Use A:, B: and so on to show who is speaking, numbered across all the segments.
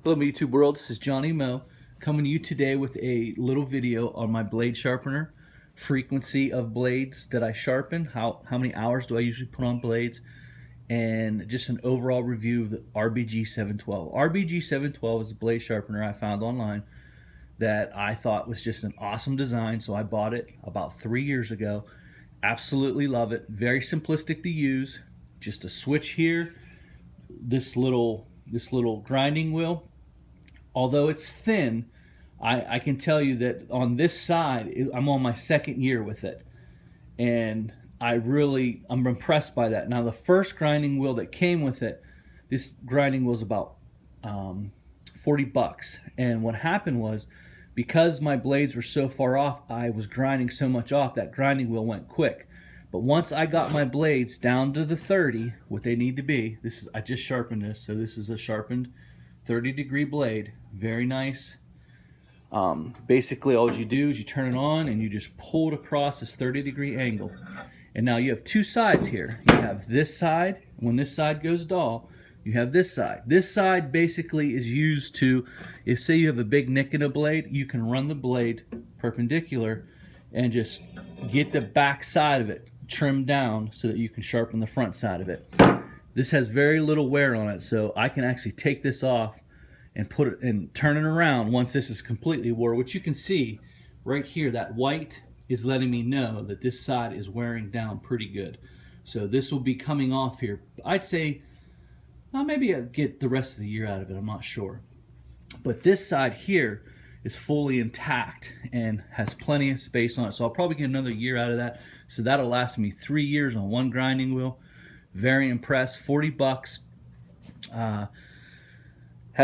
A: Hello YouTube world, this is Johnny Mow coming to you today with a little video on my blade sharpener, frequency of blades that I sharpen, how many hours do I usually put on blades, and just an overall review of the RBG 712. RBG 712 is a blade sharpener I found online that I thought was just an awesome design, so I bought it about 3 years ago. Absolutely love it. Very simplistic to use. Just a switch here, this little grinding wheel. Although it's thin, I can tell you that on this side, I'm on my second year with it. And I'm impressed by that. Now the first grinding wheel that came with it, this grinding wheel was about $40. And what happened was, because my blades were so far off, I was grinding so much off, that grinding wheel went quick. But once I got my blades down to the 30, what they need to be, I just sharpened this, so this is a sharpened 30-degree blade. Very nice. Basically all you do is you turn it on and you just pull it across this 30-degree angle. And now you have two sides here. You have this side. When this side goes dull, you have this side. This side basically is used to, if say you have a big nick in a blade, you can run the blade perpendicular and just get the back side of it trimmed down so that you can sharpen the front side of it. This has very little wear on it, so I can actually take this off and put it and turn it around once this is completely wore, which you can see right here. That white is letting me know that this side is wearing down pretty good. So this will be coming off here. I'd say, well, maybe I'll get the rest of the year out of it, I'm not sure. But this side here is fully intact and has plenty of space on it. So I'll probably get another year out of that. So that'll last me 3 years on one grinding wheel. Very impressed. $40. Have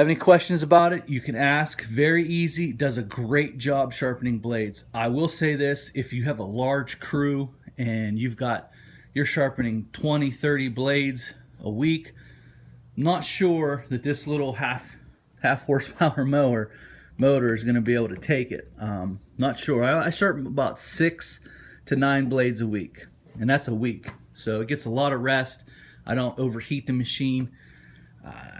A: any questions about it? You can ask. Very easy. Does a great job sharpening blades. I will say this: if you have a large crew and you're sharpening 20, 30 blades a week, I'm not sure that this little half horsepower motor is going to be able to take it. Not sure. I sharpen about 6 to 9 blades a week, and that's a week. So it gets a lot of rest. I don't overheat the machine.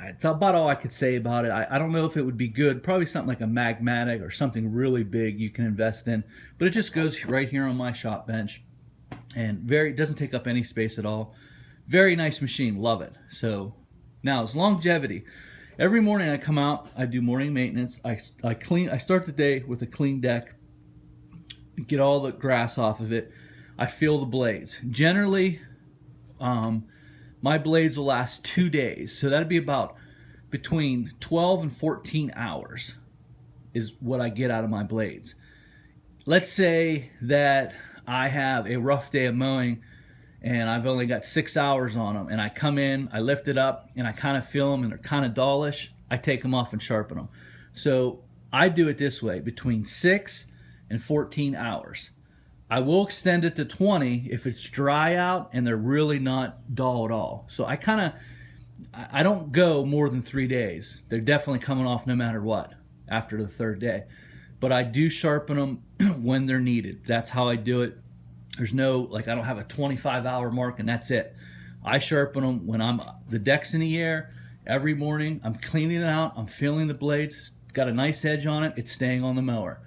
A: It's about all I could say about it. I don't know if it would be good. Probably something like a Magmatic or something really big you can invest in. But it just goes right here on my shop bench. And it doesn't take up any space at all. Very nice machine. Love it. So now it's longevity. Every morning I come out, I do morning maintenance. I start the day with a clean deck, get all the grass off of it. I feel the blades. Generally, my blades will last 2 days, so that'd be about between 12 and 14 hours is what I get out of my blades. Let's say that I have a rough day of mowing and I've only got 6 hours on them, and I come in, I lift it up, and I kind of feel them and they're kind of dullish. I take them off and sharpen them. So I do it this way, between 6 and 14 hours. I will extend it to 20 if it's dry out and they're really not dull at all. So I don't go more than 3 days. They're definitely coming off no matter what after the third day. But I do sharpen them when they're needed. That's how I do it. There's no, I don't have a 25-hour mark and that's it. I sharpen them when the deck's in the air. Every morning I'm cleaning it out, I'm feeling the blades, got a nice edge on it, it's staying on the mower.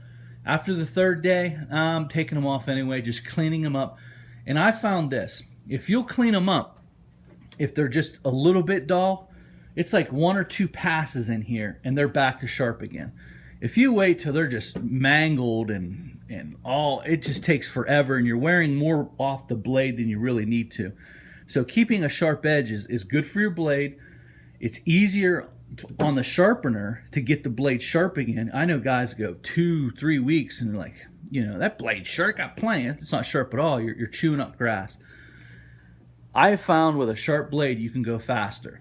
A: After the third day, I'm taking them off anyway, just cleaning them up. And I found this: if you'll clean them up, if they're just a little bit dull, it's like 1 or 2 passes in here and they're back to sharp again. If you wait till they're just mangled and all, it just takes forever and you're wearing more off the blade than you really need to. So keeping a sharp edge is good for your blade. It's easier on the sharpener to get the blade sharp again. I know guys go 2-3 weeks and they're like, that blade sharp, got plenty. It's not sharp at all. You're chewing up grass. I found with a sharp blade you can go faster.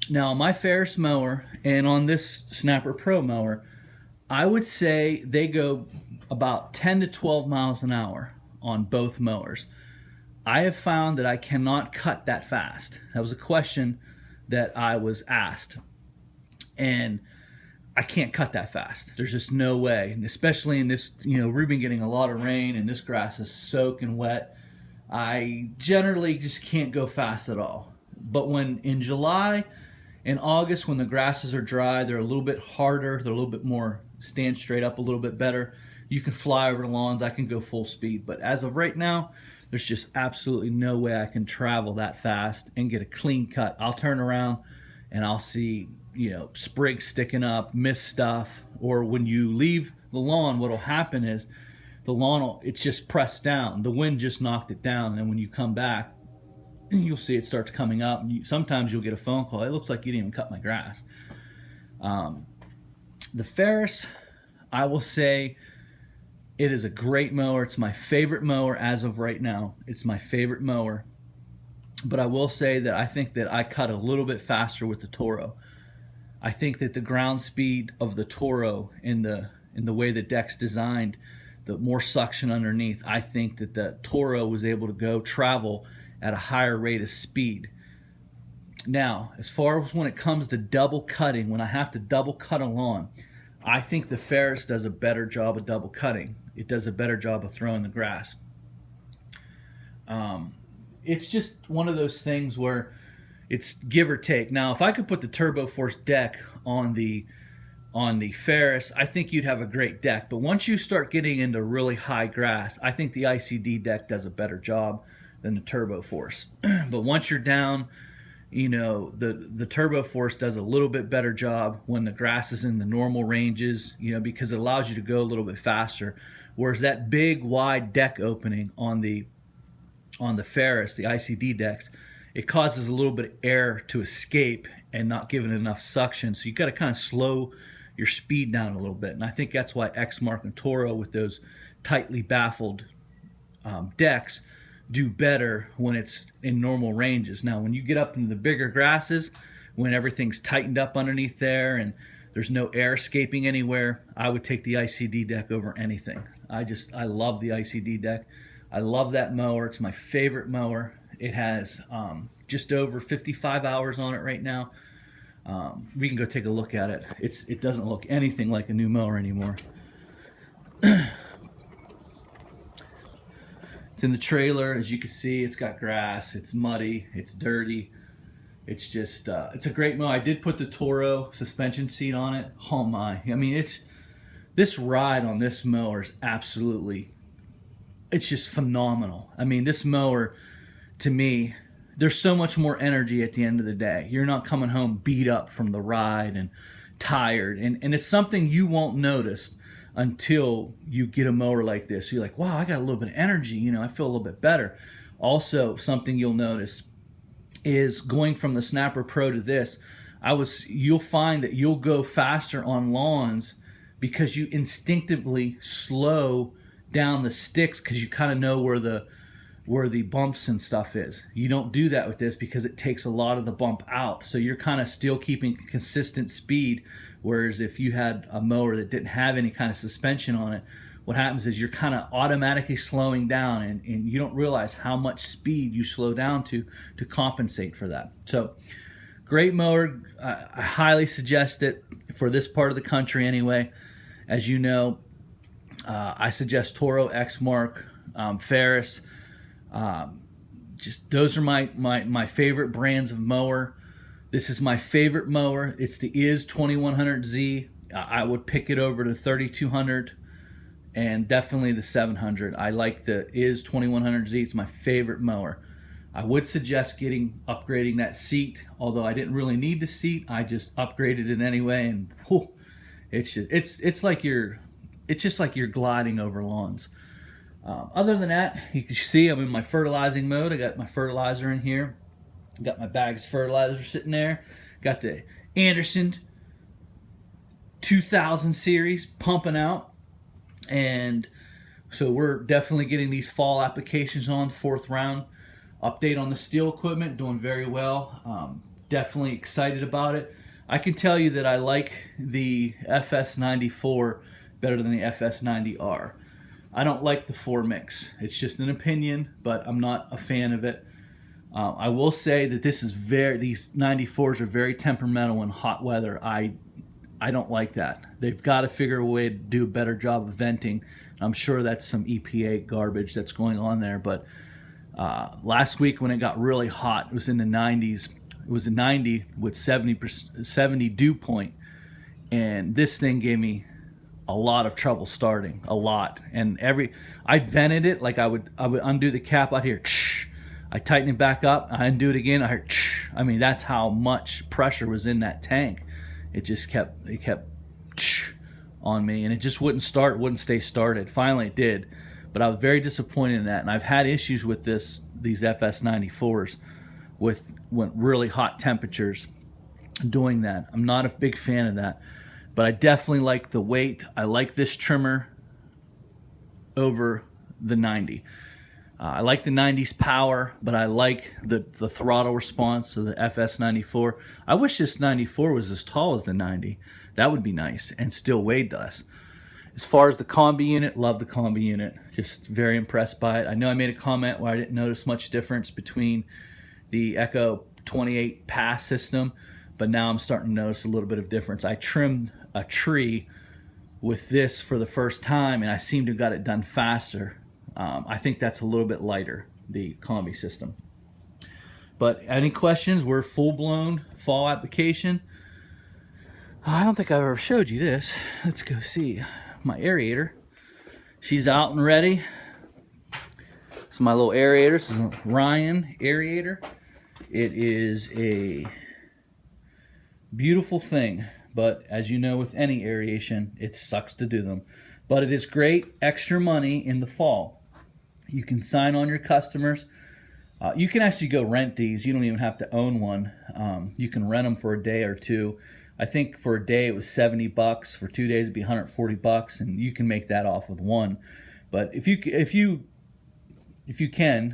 A: Now on my Ferris mower and on this Snapper Pro mower, I would say they go about 10 to 12 miles an hour on both mowers. I have found that I cannot cut that fast. That was a question that I was asked. And I can't cut that fast. There's just no way. And especially in this, we've been getting a lot of rain and this grass is soaking wet. I generally just can't go fast at all. But when in July In August, when the grasses are dry, they're a little bit harder. They're a little bit more stand straight up a little bit better. You can fly over the lawns. I can go full speed. But as of right now, there's just absolutely no way I can travel that fast and get a clean cut. I'll turn around and I'll see, sprigs sticking up, missed stuff. Or when you leave the lawn, what'll happen is the lawn, it's just pressed down. The wind just knocked it down. And then when you come back, you'll see it starts coming up. Sometimes you'll get a phone call. It looks like you didn't even cut my grass. The Ferris, I will say, it is a great mower. It's my favorite mower as of right now. It's my favorite mower. But I will say that I think that I cut a little bit faster with the Toro. I think that the ground speed of the Toro in the way the deck's designed, the more suction underneath, I think that the Toro was able to travel at a higher rate of speed. Now, as far as when it comes to double cutting, when I have to double cut a lawn, I think the Ferris does a better job of double cutting. It does a better job of throwing the grass. It's just one of those things where it's give or take. Now, if I could put the Turbo Force deck on the Ferris, I think you'd have a great deck. But once you start getting into really high grass, I think the ICD deck does a better job than the Turbo Force. But once you're down, the Turbo Force does a little bit better job when the grass is in the normal ranges, because it allows you to go a little bit faster. Whereas that big wide deck opening on the Ferris, the ICD decks, it causes a little bit of air to escape and not giving enough suction. So you got to kind of slow your speed down a little bit. And I think that's why Exmark and Toro, with those tightly baffled decks, do better when it's in normal ranges. Now, when you get up into the bigger grasses, when everything's tightened up underneath there and there's no air escaping anywhere, I would take the ICD deck over anything. I love the ICD deck. I love that mower. It's my favorite mower. It has just over 55 hours on it right now. We can go take a look at it. It doesn't look anything like a new mower anymore. It's in the trailer. As you can see, it's got grass. It's muddy. It's dirty. It's just, it's a great mower. I did put the Toro suspension seat on it. Oh my. I mean, this ride on this mower is absolutely, it's just phenomenal. I mean, this mower, to me, there's so much more energy at the end of the day. You're not coming home beat up from the ride and tired. And it's something you won't notice until you get a mower like this. You're like, wow, I got a little bit of energy. I feel a little bit better. Also, something you'll notice is going from the Snapper Pro to this, you'll find that you'll go faster on lawns because you instinctively slow down the sticks because you kind of know where the bumps and stuff is. You don't do that with this because it takes a lot of the bump out. So you're kind of still keeping consistent speed. Whereas if you had a mower that didn't have any kind of suspension on it, what happens is you're kind of automatically slowing down and you don't realize how much speed you slow down to compensate for that. So great mower. I highly suggest it for this part of the country anyway. As you know, I suggest Toro, Exmark, Ferris. Just those are my favorite brands of mower. This is my favorite mower. It's the IZ 2100Z. I would pick it over the 3200 and definitely the 700. I like the IZ 2100Z. It's my favorite mower. I would suggest upgrading that seat, although I didn't really need the seat. I just upgraded it anyway, and whew, it's just like you're gliding over lawns. Other than that, you can see I'm in my fertilizing mode. I got my fertilizer in here. Got my bags of fertilizer sitting there. Got the Anderson 2000 series pumping out. And so we're definitely getting these fall applications on, 4th round. Update on the steel equipment, doing very well. Definitely excited about it. I can tell you that I like the FS94 better than the FS90R. I don't like the 4 mix. It's just an opinion, but I'm not a fan of it. I will say that these 94s are very temperamental in hot weather. I don't like that. They've got to figure a way to do a better job of venting. I'm sure that's some EPA garbage that's going on there. But last week when it got really hot, it was in the 90s. it was a 90 with 70 dew point, and this thing gave me a lot of trouble starting, a lot. And I vented it, like I would undo the cap, I'd hear I tighten it back up, I undo it again, I hear I mean, that's how much pressure was in that tank. It kept on me, and it just wouldn't start, wouldn't stay started. Finally it did, but I was very disappointed in that. And I've had issues with these FS94s with really hot temperatures doing that. I'm not a big fan of that, but I definitely like the weight. I like this trimmer over the 90. I like the 90's power, but I like the throttle response of the FS94. I wish this 94 was as tall as the 90. That would be nice, and still weighed less. As far as the combi unit, love the combi unit. Just very impressed by it. I know I made a comment where I didn't notice much difference between the Echo 28 pass system, but now I'm starting to notice a little bit of difference. I trimmed a tree with this for the first time, and I seem to have got it done faster. I think that's a little bit lighter, the combi system. But any questions? We're full-blown fall application. I don't think I've ever showed you this. Let's go see my aerator. She's out and ready. So my little aerator, this is a Ryan aerator. It is a beautiful thing, but as you know, with any aeration, it sucks to do them. But it is great extra money in the fall. You can sign on your customers. You can actually go rent these. You don't even have to own one. You can rent them for a day or two. I think for a day it was $70. For 2 days it'd be $140, and you can make that off with one. But if you can,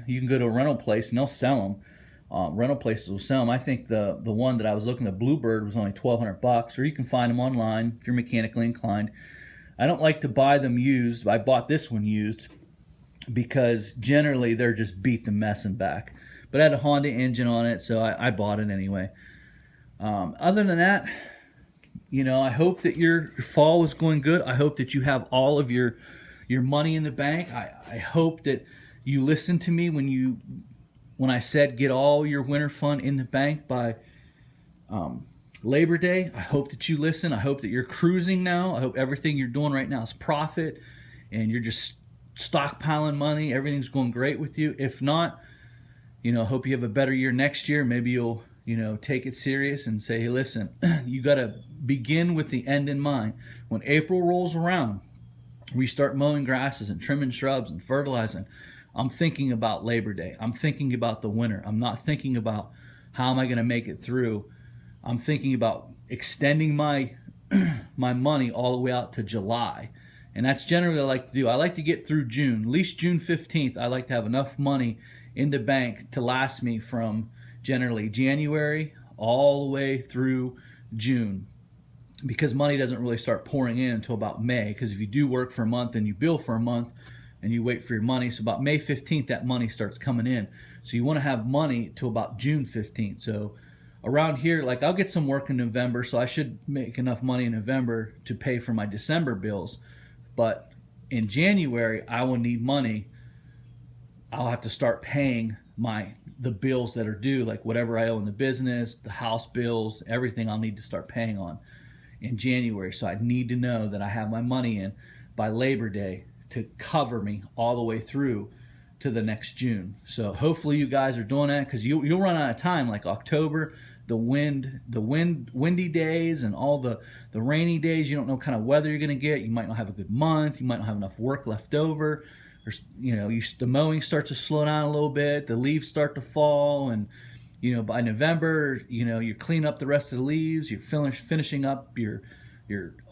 A: you can go to a rental place and they'll sell them. Rental places will sell them. I think the one that I was looking at, Bluebird, was only $1,200, or you can find them online if you're mechanically inclined. I don't like to buy them used. I bought this one used because generally they're just beat the mess and back. But it had a Honda engine on it, so I bought it anyway. Other than that, you know, I hope that your fall was going good. I hope that you have all of your money in the bank. I hope that you listened to me when I said get all your winter fund in the bank by Labor Day. I hope that you listen. I hope that you're cruising now. I hope everything you're doing right now is profit, and you're just stockpiling money. Everything's going great with you. If not, you know, hope you have a better year next year. Maybe you'll, you know, take it serious and say, hey, listen, you got to begin with the end in mind. When April rolls around, we start mowing grasses and trimming shrubs and fertilizing. I'm thinking about Labor Day. I'm thinking about the winter. I'm not thinking about how am I going to make it through. I'm thinking about extending my my money all the way out to July. And that's generally what I like to do. I like to get through June. At least June 15th, I like to have enough money in the bank to last me from generally January all the way through June. Because money doesn't really start pouring in until about May. Because if you do work for a month and you bill for a month and you wait for your money, so about May 15th, that money starts coming in. So you want to have money till about June 15th. So around here, like I'll get some work in November, so I should make enough money in November to pay for my December bills. But in January, I will need money. I'll have to start paying the bills that are due, like whatever I owe in the business, the house bills, everything I'll need to start paying on in January. So I need to know that I have my money in by Labor Day to cover me all the way through to the next June. So hopefully you guys are doing that, because you'll run out of time. Like October, the windy days and all the rainy days, you don't know what kind of weather you're going to get. You might not have a good month. You might not have enough work left over. Or, you know, the mowing starts to slow down a little bit. The leaves start to fall, and you know, by November, you know, you clean up the rest of the leaves. You're finishing up your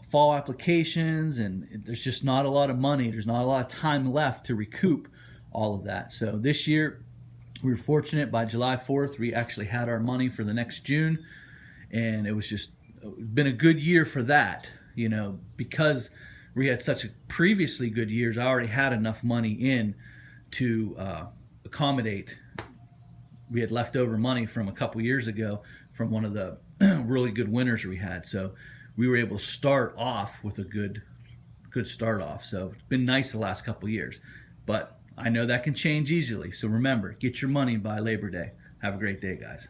A: fall applications, and there's just not a lot of money. There's not a lot of time left to recoup all of that. So this year, we were fortunate. By July 4th, we actually had our money for the next June, and it's been a good year for that. You know, because we had such previously good years, I already had enough money in to accommodate. We had leftover money from a couple years ago from one of the really good winters we had, so we were able to start off with a good start off. So it's been nice the last couple years, but I know that can change easily. So remember, get your money by Labor Day. Have a great day, guys.